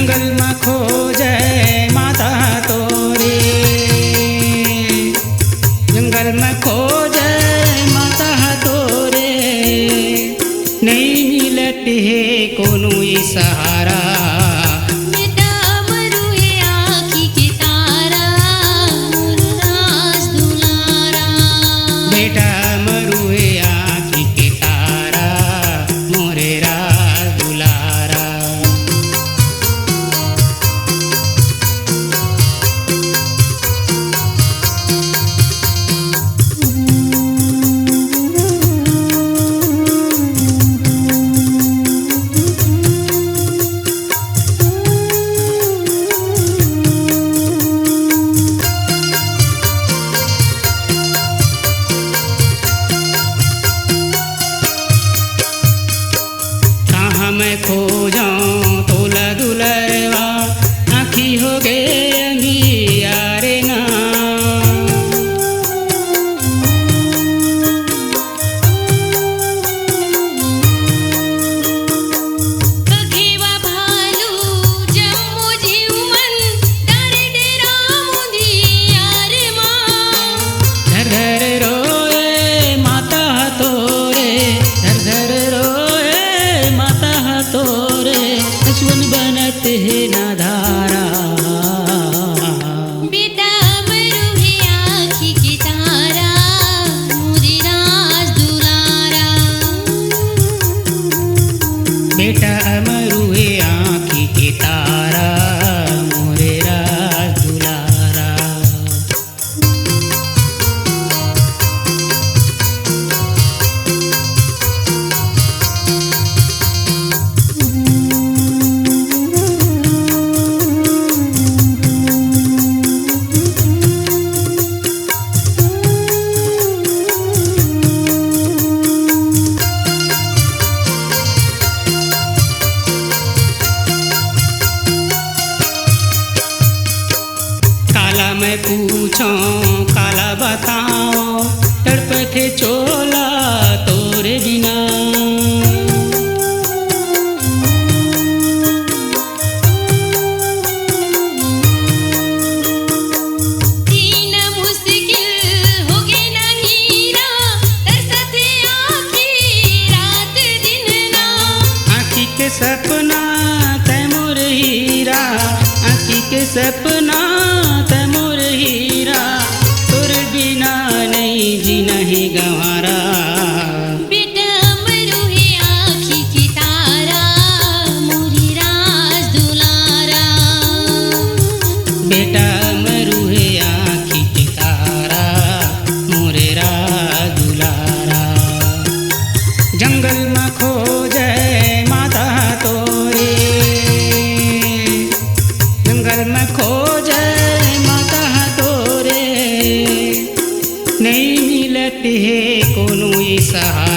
जंगल में खोजे माता तोरे, जंगल में खोजे माता तोरे, नहीं मिलती है कोनो सहारा। बेटा मरु है आँखी के तारा, मोर राज दुलारा। बेटा मरु है आँखी के तारा, मोरे राज दुलारा। मैं खोजाऊं तोला दुलरवा, आँखी हो गे अंधियारे ना। कघेवा भालू जम्मू जीवमन, डरे डेरा मुंधियार माँ। धर धर रोए माता तोरे, धर धर रोए माता तोरे, अश्वन बनत है ना धारा। बेटा मरु है आँखी के तारा, मोरे राज दुलारा। बेटा अमरु है आँखी के तारा, मोरे राज दुलारा। काला मैं पूछूं काला बताओ, तड़पते चोला तोरे बिना। दीन मुश्किल हो गे ना हीरा, तरसते आँखी रात दिन ना। आँखी के सपना तैमूर हीरा, आँखी के सपना तैमूर हीरा, तोर बिना नहीं जी नहीं गंवारा। बेटा मरु है आँखी के तारा, मोरे राज दुलारा। बेटा मरु है आँखी के तारा, मोरे राज दुलारा। जंगल में खोजे माता तोरे, जंगल में खोजे माता तोरे, नहीं मिलती है कोनो सहारा।